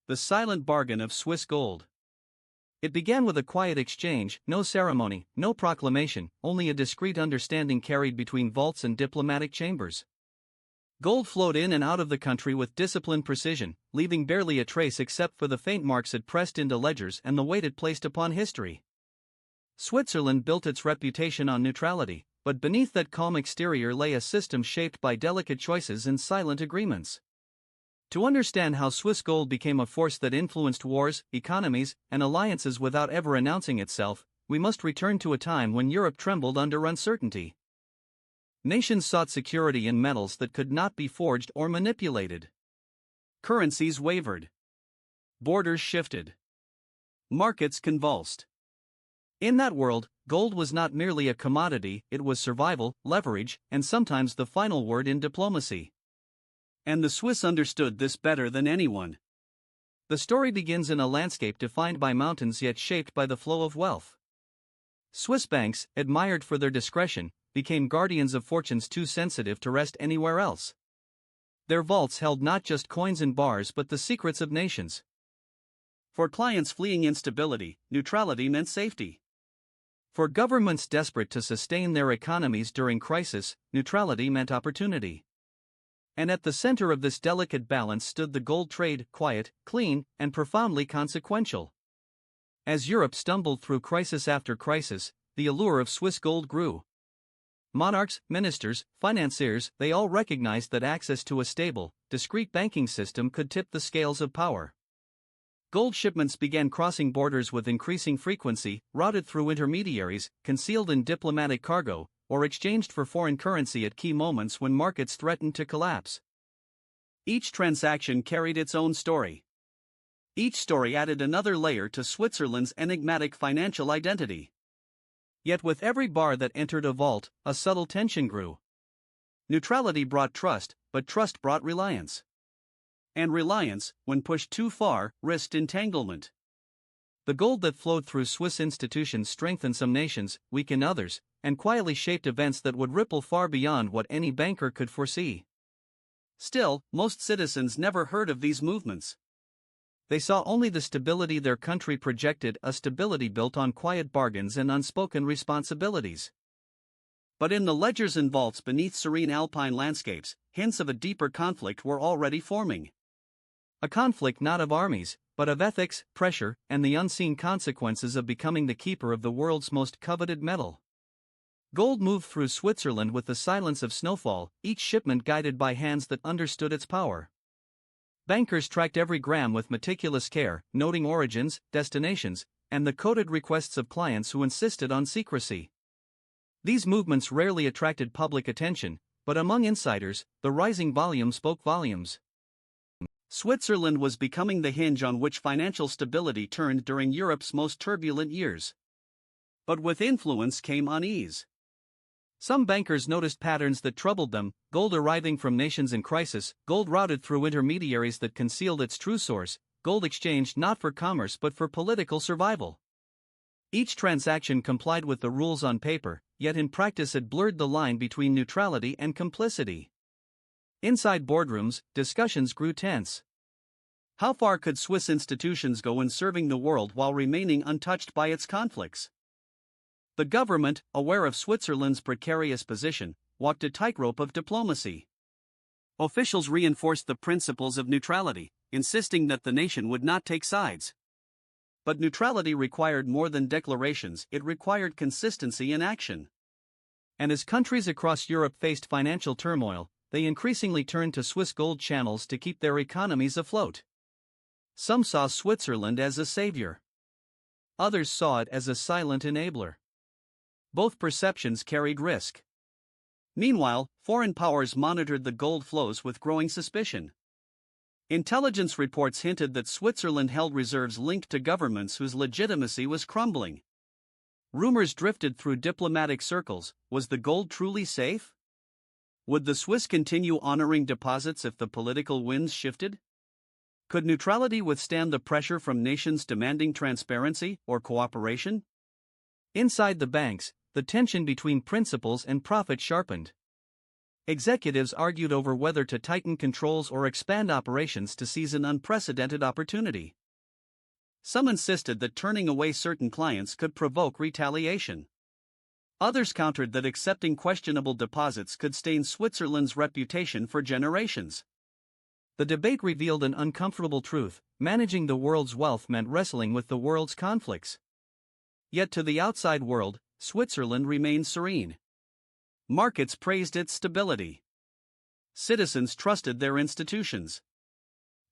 The silent bargain of Swiss gold. It began with a quiet exchange, no ceremony, no proclamation, only a discreet understanding carried between vaults and diplomatic chambers. Gold flowed in and out of the country with disciplined precision, leaving barely a trace except for the faint marks it pressed into ledgers and the weight it placed upon history. Switzerland built its reputation on neutrality, but beneath that calm exterior lay a system shaped by delicate choices and silent agreements. To understand how Swiss gold became a force that influenced wars, economies, and alliances without ever announcing itself, we must return to a time when Europe trembled under uncertainty. Nations sought security in metals that could not be forged or manipulated. Currencies wavered. Borders shifted. Markets convulsed. In that world, gold was not merely a commodity, it was survival, leverage, and sometimes the final word in diplomacy. And the Swiss understood this better than anyone. The story begins in a landscape defined by mountains yet shaped by the flow of wealth. Swiss banks, admired for their discretion, became guardians of fortunes too sensitive to rest anywhere else. Their vaults held not just coins and bars but the secrets of nations. For clients fleeing instability, neutrality meant safety. For governments desperate to sustain their economies during crisis, neutrality meant opportunity. And at the center of this delicate balance stood the gold trade, quiet, clean, and profoundly consequential. As Europe stumbled through crisis after crisis, the allure of Swiss gold grew. Monarchs, ministers, financiers, they all recognized that access to a stable, discreet banking system could tip the scales of power. Gold shipments began crossing borders with increasing frequency, routed through intermediaries, concealed in diplomatic cargo, or exchanged for foreign currency at key moments when markets threatened to collapse. Each transaction carried its own story. Each story added another layer to Switzerland's enigmatic financial identity. Yet with every bar that entered a vault, a subtle tension grew. Neutrality brought trust, but trust brought reliance. And reliance, when pushed too far, risked entanglement. The gold that flowed through Swiss institutions strengthened some nations, weakened others, and quietly shaped events that would ripple far beyond what any banker could foresee. Still, most citizens never heard of these movements. They saw only the stability their country projected, a stability built on quiet bargains and unspoken responsibilities. But in the ledgers and vaults beneath serene alpine landscapes, hints of a deeper conflict were already forming. A conflict not of armies, but of ethics, pressure, and the unseen consequences of becoming the keeper of the world's most coveted metal. Gold moved through Switzerland with the silence of snowfall, each shipment guided by hands that understood its power. Bankers tracked every gram with meticulous care, noting origins, destinations, and the coded requests of clients who insisted on secrecy. These movements rarely attracted public attention, but among insiders, the rising volume spoke volumes. Switzerland was becoming the hinge on which financial stability turned during Europe's most turbulent years. But with influence came unease. Some bankers noticed patterns that troubled them: gold arriving from nations in crisis, gold routed through intermediaries that concealed its true source, gold exchanged not for commerce but for political survival. Each transaction complied with the rules on paper, yet in practice it blurred the line between neutrality and complicity. Inside boardrooms, discussions grew tense. How far could Swiss institutions go in serving the world while remaining untouched by its conflicts? The government, aware of Switzerland's precarious position, walked a tightrope of diplomacy. Officials reinforced the principles of neutrality, insisting that the nation would not take sides. But neutrality required more than declarations, it required consistency in action. And as countries across Europe faced financial turmoil, they increasingly turned to Swiss gold channels to keep their economies afloat. Some saw Switzerland as a savior. Others saw it as a silent enabler. Both perceptions carried risk. Meanwhile, foreign powers monitored the gold flows with growing suspicion. Intelligence reports hinted that Switzerland held reserves linked to governments whose legitimacy was crumbling. Rumors drifted through diplomatic circles: was the gold truly safe? Would the Swiss continue honoring deposits if the political winds shifted? Could neutrality withstand the pressure from nations demanding transparency or cooperation? Inside the banks, the tension between principles and profit sharpened. Executives argued over whether to tighten controls or expand operations to seize an unprecedented opportunity. Some insisted that turning away certain clients could provoke retaliation. Others countered that accepting questionable deposits could stain Switzerland's reputation for generations. The debate revealed an uncomfortable truth: managing the world's wealth meant wrestling with the world's conflicts. Yet to the outside world, Switzerland remained serene. Markets praised its stability. Citizens trusted their institutions.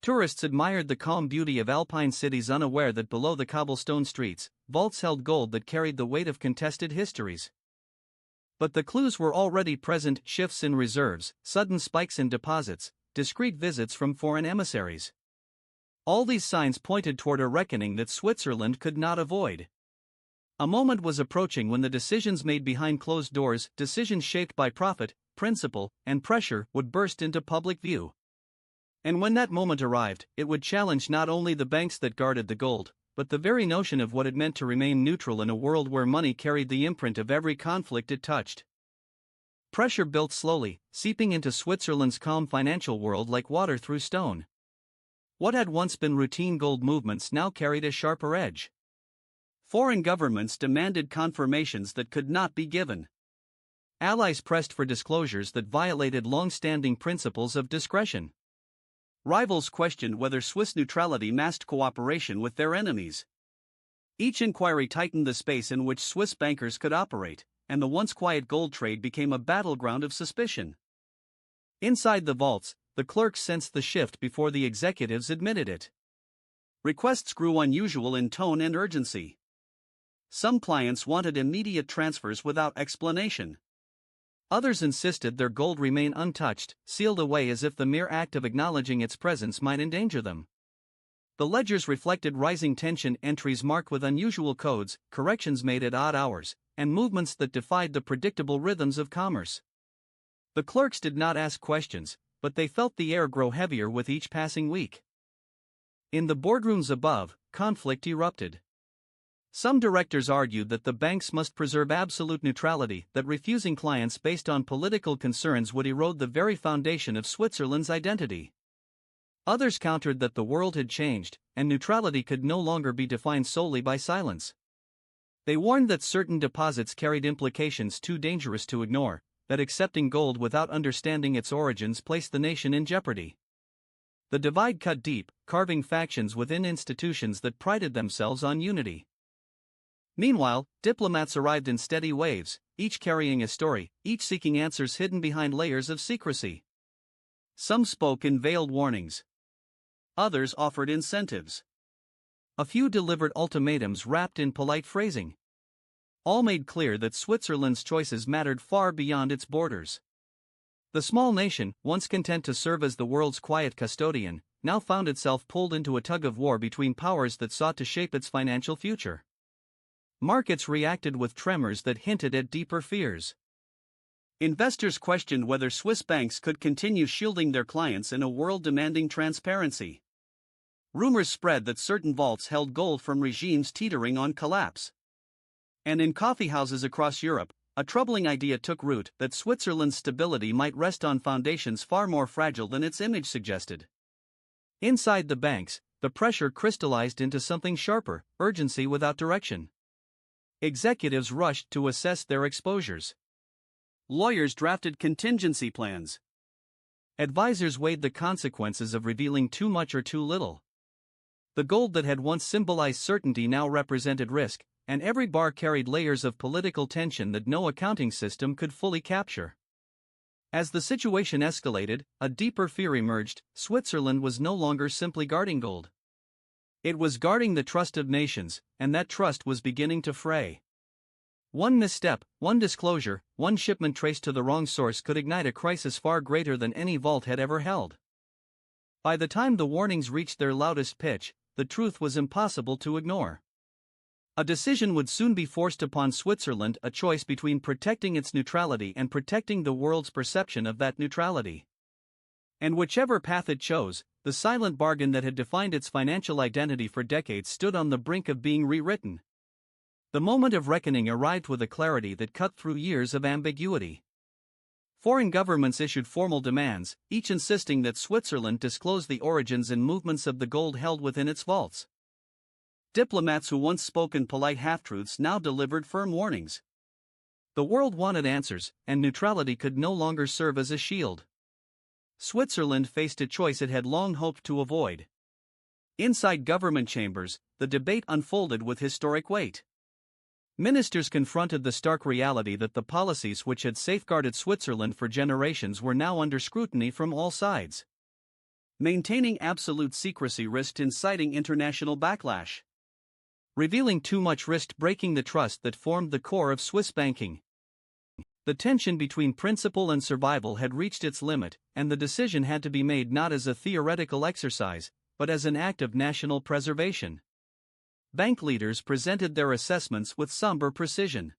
Tourists admired the calm beauty of alpine cities, unaware that below the cobblestone streets, vaults held gold that carried the weight of contested histories. But the clues were already present: shifts in reserves, sudden spikes in deposits, discreet visits from foreign emissaries. All these signs pointed toward a reckoning that Switzerland could not avoid. A moment was approaching when the decisions made behind closed doors, decisions shaped by profit, principle, and pressure, would burst into public view. And when that moment arrived, it would challenge not only the banks that guarded the gold, but the very notion of what it meant to remain neutral in a world where money carried the imprint of every conflict it touched. Pressure built slowly, seeping into Switzerland's calm financial world like water through stone. What had once been routine gold movements now carried a sharper edge. Foreign governments demanded confirmations that could not be given. Allies pressed for disclosures that violated long-standing principles of discretion. Rivals questioned whether Swiss neutrality masked cooperation with their enemies. Each inquiry tightened the space in which Swiss bankers could operate, and the once quiet gold trade became a battleground of suspicion. Inside the vaults, the clerks sensed the shift before the executives admitted it. Requests grew unusual in tone and urgency. Some clients wanted immediate transfers without explanation. Others insisted their gold remain untouched, sealed away as if the mere act of acknowledging its presence might endanger them. The ledgers reflected rising tension: entries marked with unusual codes, corrections made at odd hours, and movements that defied the predictable rhythms of commerce. The clerks did not ask questions, but they felt the air grow heavier with each passing week. In the boardrooms above, conflict erupted. Some directors argued that the banks must preserve absolute neutrality, that refusing clients based on political concerns would erode the very foundation of Switzerland's identity. Others countered that the world had changed, and neutrality could no longer be defined solely by silence. They warned that certain deposits carried implications too dangerous to ignore, that accepting gold without understanding its origins placed the nation in jeopardy. The divide cut deep, carving factions within institutions that prided themselves on unity. Meanwhile, diplomats arrived in steady waves, each carrying a story, each seeking answers hidden behind layers of secrecy. Some spoke in veiled warnings. Others offered incentives. A few delivered ultimatums wrapped in polite phrasing. All made clear that Switzerland's choices mattered far beyond its borders. The small nation, once content to serve as the world's quiet custodian, now found itself pulled into a tug-of-war between powers that sought to shape its financial future. Markets reacted with tremors that hinted at deeper fears. Investors questioned whether Swiss banks could continue shielding their clients in a world demanding transparency. Rumors spread that certain vaults held gold from regimes teetering on collapse. And in coffeehouses across Europe, a troubling idea took root: that Switzerland's stability might rest on foundations far more fragile than its image suggested. Inside the banks, the pressure crystallized into something sharper: urgency without direction. Executives rushed to assess their exposures. Lawyers drafted contingency plans. Advisors weighed the consequences of revealing too much or too little. The gold that had once symbolized certainty now represented risk, and every bar carried layers of political tension that no accounting system could fully capture. As the situation escalated, a deeper fear emerged: Switzerland was no longer simply guarding gold. It was guarding the trust of nations, and that trust was beginning to fray. One misstep, one disclosure, one shipment traced to the wrong source could ignite a crisis far greater than any vault had ever held. By the time the warnings reached their loudest pitch, the truth was impossible to ignore. A decision would soon be forced upon Switzerland: a choice between protecting its neutrality and protecting the world's perception of that neutrality. And whichever path it chose, the silent bargain that had defined its financial identity for decades stood on the brink of being rewritten. The moment of reckoning arrived with a clarity that cut through years of ambiguity. Foreign governments issued formal demands, each insisting that Switzerland disclose the origins and movements of the gold held within its vaults. Diplomats who once spoke in polite half-truths now delivered firm warnings. The world wanted answers, and neutrality could no longer serve as a shield. Switzerland faced a choice it had long hoped to avoid. Inside government chambers, the debate unfolded with historic weight. Ministers confronted the stark reality that the policies which had safeguarded Switzerland for generations were now under scrutiny from all sides. Maintaining absolute secrecy risked inciting international backlash. Revealing too much risked breaking the trust that formed the core of Swiss banking. The tension between principle and survival had reached its limit, and the decision had to be made not as a theoretical exercise, but as an act of national preservation. Bank leaders presented their assessments with somber precision.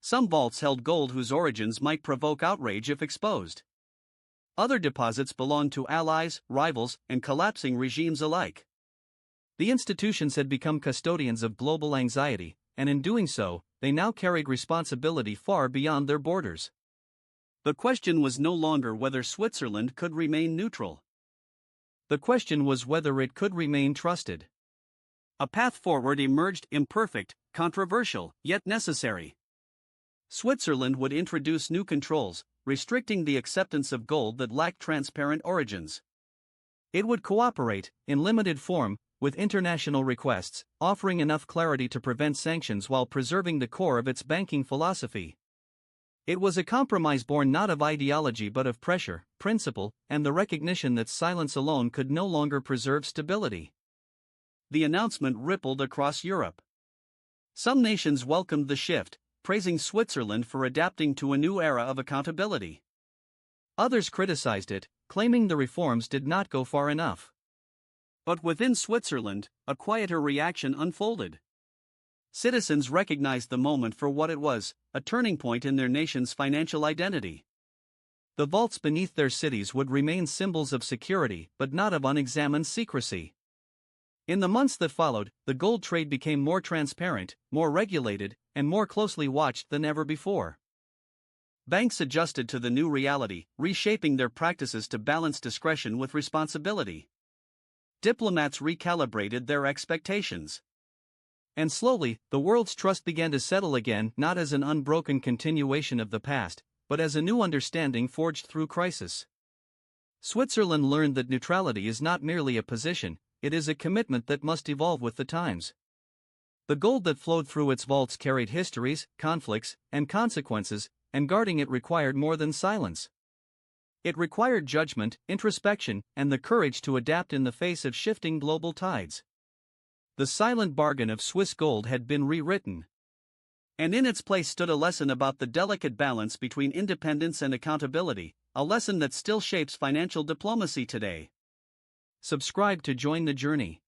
Some vaults held gold whose origins might provoke outrage if exposed. Other deposits belonged to allies, rivals, and collapsing regimes alike. The institutions had become custodians of global anxiety, and in doing so, they now carried responsibility far beyond their borders. The question was no longer whether Switzerland could remain neutral. The question was whether it could remain trusted. A path forward emerged, imperfect, controversial, yet necessary. Switzerland would introduce new controls, restricting the acceptance of gold that lacked transparent origins. It would cooperate, in limited form, with international requests, offering enough clarity to prevent sanctions while preserving the core of its banking philosophy. It was a compromise born not of ideology but of pressure, principle, and the recognition that silence alone could no longer preserve stability. The announcement rippled across Europe. Some nations welcomed the shift, praising Switzerland for adapting to a new era of accountability. Others criticized it, claiming the reforms did not go far enough. But within Switzerland, a quieter reaction unfolded. Citizens recognized the moment for what it was, a turning point in their nation's financial identity. The vaults beneath their cities would remain symbols of security but not of unexamined secrecy. In the months that followed, the gold trade became more transparent, more regulated, and more closely watched than ever before. Banks adjusted to the new reality, reshaping their practices to balance discretion with responsibility. Diplomats recalibrated their expectations. And slowly, the world's trust began to settle again, not as an unbroken continuation of the past, but as a new understanding forged through crisis. Switzerland learned that neutrality is not merely a position, it is a commitment that must evolve with the times. The gold that flowed through its vaults carried histories, conflicts, and consequences, and guarding it required more than silence. It required judgment, introspection, and the courage to adapt in the face of shifting global tides. The silent bargain of Swiss gold had been rewritten. And in its place stood a lesson about the delicate balance between independence and accountability, a lesson that still shapes financial diplomacy today. Subscribe to join the journey.